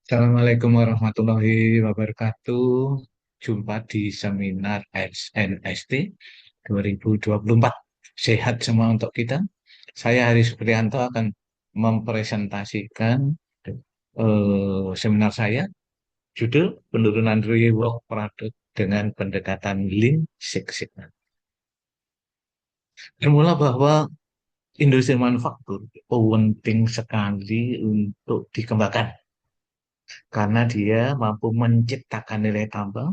Assalamualaikum warahmatullahi wabarakatuh. Jumpa di seminar SNST 2024. Sehat semua untuk kita. Saya Hari Supriyanto akan mempresentasikan seminar saya. Judul Penurunan Rework Product dengan Pendekatan Lean Six Sigma. Bermula bahwa industri manufaktur penting sekali untuk dikembangkan karena dia mampu menciptakan nilai tambah,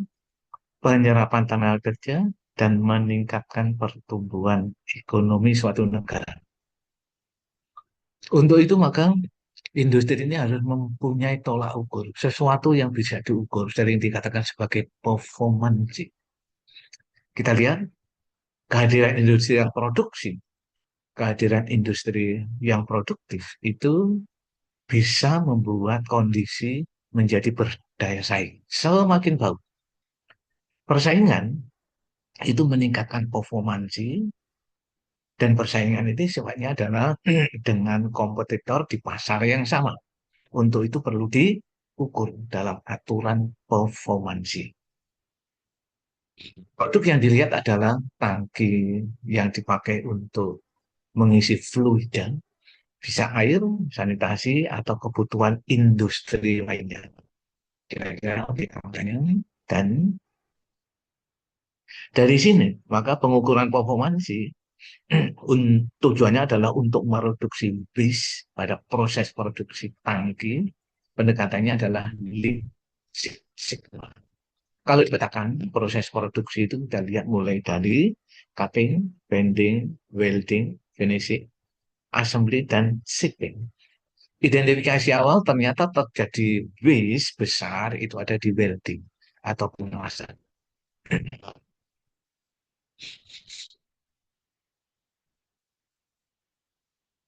penyerapan tenaga kerja, dan meningkatkan pertumbuhan ekonomi suatu negara. Untuk itu maka industri ini harus mempunyai tolak ukur, sesuatu yang bisa diukur, sering dikatakan sebagai performance. Kita lihat kehadiran industri yang produksi, kehadiran industri yang produktif itu bisa membuat kondisi menjadi berdaya saing. Semakin bagus persaingan itu meningkatkan performansi. Dan persaingan itu sifatnya adalah dengan kompetitor di pasar yang sama. Untuk itu perlu diukur dalam aturan performansi. Produk yang dilihat adalah tangki yang dipakai untuk mengisi fluida, bisa air, sanitasi, atau kebutuhan industri lainnya. Kira-kira oke, angkanya. Dan dari sini, maka pengukuran performansi tujuannya adalah untuk mereduksi waste pada proses produksi tangki. Pendekatannya adalah Lean Six Sigma. Kalau dipetakan proses produksi itu kita lihat mulai dari cutting, bending, welding, finishing, assembly, dan shipping. Identifikasi awal ternyata terjadi waste besar itu ada di welding atau pengawasan.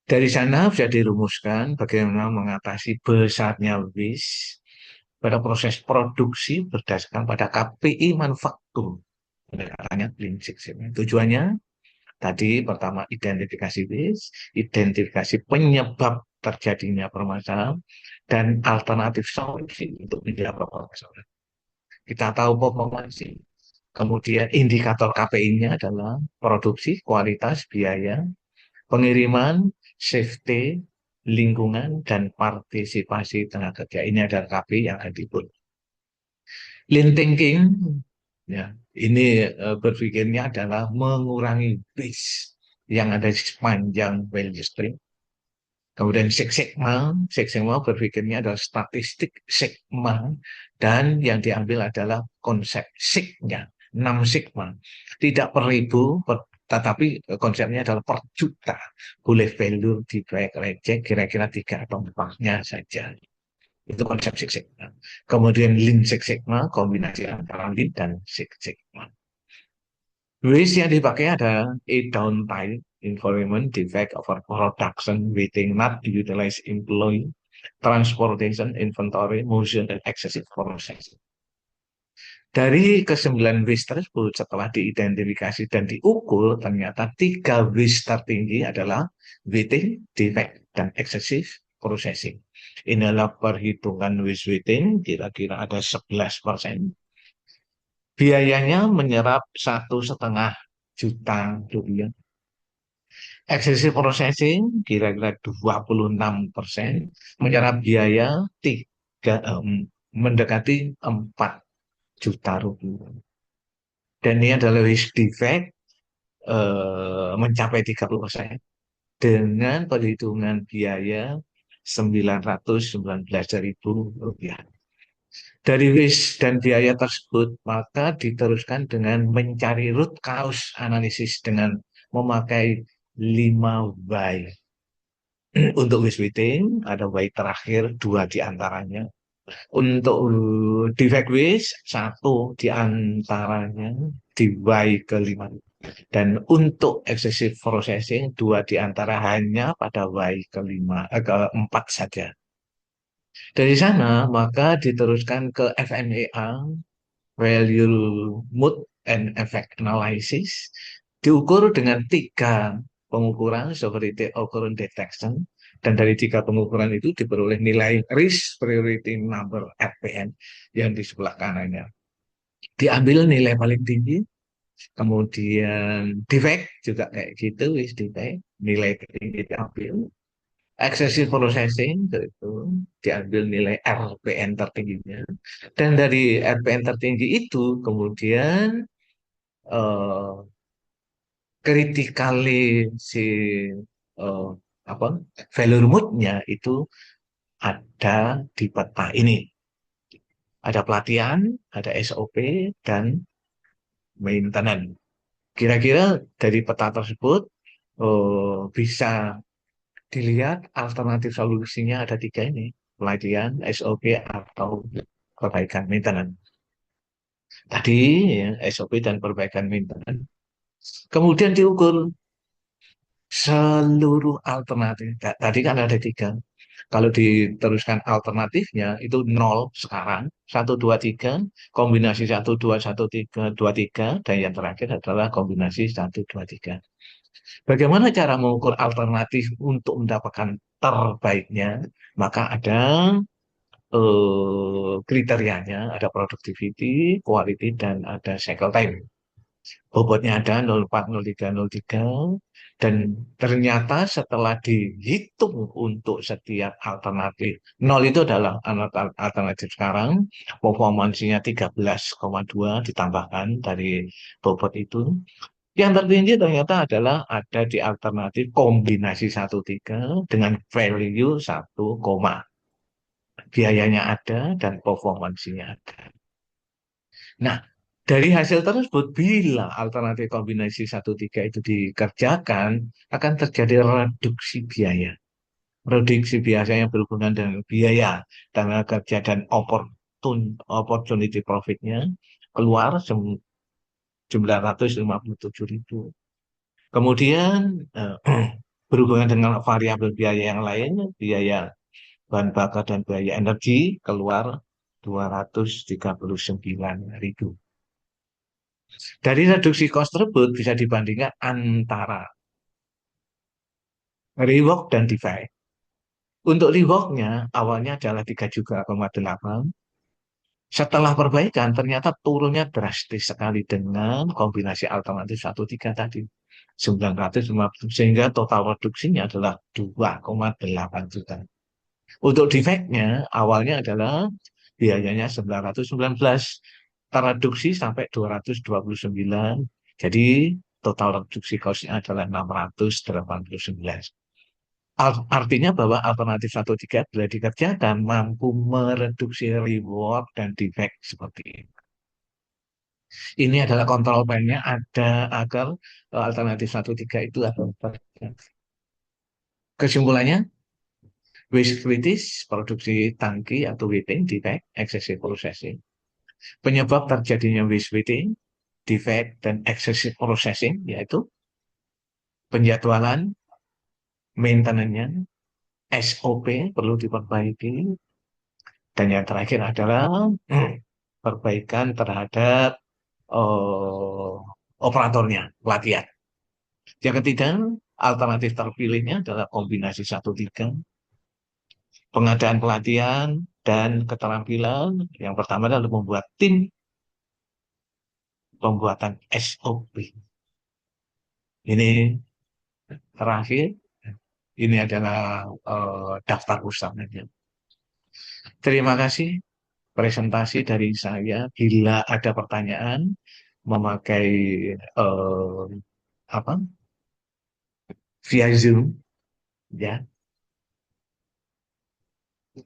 Dari sana bisa dirumuskan bagaimana mengatasi besarnya waste pada proses produksi berdasarkan pada KPI manufaktur. Pendekatannya Lean Six Sigma. Tujuannya tadi pertama identifikasi waste, identifikasi penyebab terjadinya permasalahan, dan alternatif solusi untuk menjawab permasalahan. Kita tahu performansi. Kemudian indikator KPI-nya adalah produksi, kualitas, biaya, pengiriman, safety, lingkungan, dan partisipasi tenaga kerja. Ini adalah KPI yang akan diukur. Lean thinking, ya, ini berpikirnya adalah mengurangi waste yang ada di sepanjang value stream. Kemudian Six Sigma berpikirnya adalah statistik Sigma dan yang diambil adalah konsep Sig-nya, 6 Sigma. Tidak per ribu, tetapi konsepnya adalah per juta. Boleh value di proyek reject kira-kira 3 atau 4-nya saja. Itu konsep Six Sigma. Kemudian Lean Six Sigma, kombinasi antara Lean dan Six Sigma. Waste yang dipakai ada a downtime, environment, defect of production, waiting, not utilized employee, transportation, inventory, motion, dan excessive processing. Dari kesembilan waste tersebut, setelah diidentifikasi dan diukur, ternyata tiga waste tertinggi adalah waiting, defect, dan excessive processing. Ini adalah perhitungan waste waiting, kira-kira ada 11%. Biayanya menyerap 1,5 juta rupiah. Excessive processing kira-kira 26%, menyerap biaya mendekati 4 juta rupiah. Dan ini adalah waste defect mencapai 30% dengan perhitungan biaya 919.000 rupiah. Dari waste dan biaya tersebut, maka diteruskan dengan mencari root cause analisis dengan memakai 5 why. Untuk waste weighting, ada why terakhir, 2 diantaranya. Untuk defect waste, 1 diantaranya di why kelima. Dan untuk excessive processing, 2 diantara hanya pada why keempat saja. Dari sana, maka diteruskan ke FMEA, Value Mood and Effect Analysis, diukur dengan 3 pengukuran seperti occurrence detection, dan dari tiga pengukuran itu diperoleh nilai risk priority number RPN yang di sebelah kanannya. Diambil nilai paling tinggi, kemudian defect juga kayak gitu, wis defect, nilai tinggi diambil. Excessive processing itu diambil nilai RPN tertingginya. Dan dari RPN tertinggi itu kemudian eh, critically si eh, apa failure mode-nya itu ada di peta ini. Ada pelatihan, ada SOP, dan maintenance. Kira-kira dari peta tersebut bisa dilihat alternatif solusinya ada tiga ini. Pelatihan, SOP, atau perbaikan maintenance. Tadi ya, SOP dan perbaikan maintenance. Kemudian diukur seluruh alternatif. Tadi kan ada tiga. Kalau diteruskan alternatifnya itu nol sekarang, satu, dua, tiga, kombinasi satu, dua, satu, tiga, dua, tiga, dan yang terakhir adalah kombinasi satu, dua, tiga. Bagaimana cara mengukur alternatif untuk mendapatkan terbaiknya? Maka ada kriterianya, ada productivity, quality, dan ada cycle time. Bobotnya ada 04, 03, 03, dan ternyata setelah dihitung untuk setiap alternatif, 0 itu adalah alternatif sekarang, performansinya 13,2 ditambahkan dari bobot itu. Yang tertinggi ternyata adalah ada di alternatif kombinasi 13 dengan value 1, biayanya ada dan performansinya ada. Nah, dari hasil tersebut, bila alternatif kombinasi 13 itu dikerjakan, akan terjadi reduksi biaya. Reduksi biaya yang berhubungan dengan biaya, tenaga kerja, dan opportunity profitnya keluar 957.000. Kemudian berhubungan dengan variabel biaya yang lain, biaya bahan bakar dan biaya energi keluar 239.000. Dari reduksi cost tersebut bisa dibandingkan antara rework dan divide. Untuk reworknya awalnya adalah 3 juga,8. Setelah perbaikan ternyata turunnya drastis sekali dengan kombinasi alternatif 13 tadi. 950, sehingga total reduksinya adalah 2,8 juta. Untuk defeknya awalnya adalah biayanya 919, tereduksi sampai 229. Jadi total reduksi cost-nya adalah 689. Artinya bahwa alternatif 13 bila dikerjakan mampu mereduksi reward dan defect seperti ini. Ini adalah kontrol plan-nya ada agar alternatif 13 itu akan terjadi. Kesimpulannya, waste kritis, produksi tangki atau wetting, defect, excessive processing. Penyebab terjadinya waste wetting, defect, dan excessive processing yaitu penjadwalan, maintenance-nya, SOP perlu diperbaiki, dan yang terakhir adalah perbaikan terhadap eh, operatornya, pelatihan. Yang ketiga, alternatif terpilihnya adalah kombinasi 13, pengadaan pelatihan dan keterampilan. Yang pertama adalah membuat tim, pembuatan SOP. Ini terakhir, ini adalah daftar usaha. Terima kasih presentasi dari saya. Bila ada pertanyaan memakai eh, apa via Zoom, ya.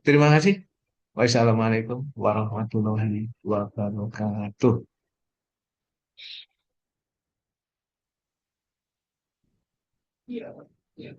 Terima kasih. Wassalamualaikum warahmatullahi wabarakatuh. Iya. Iya.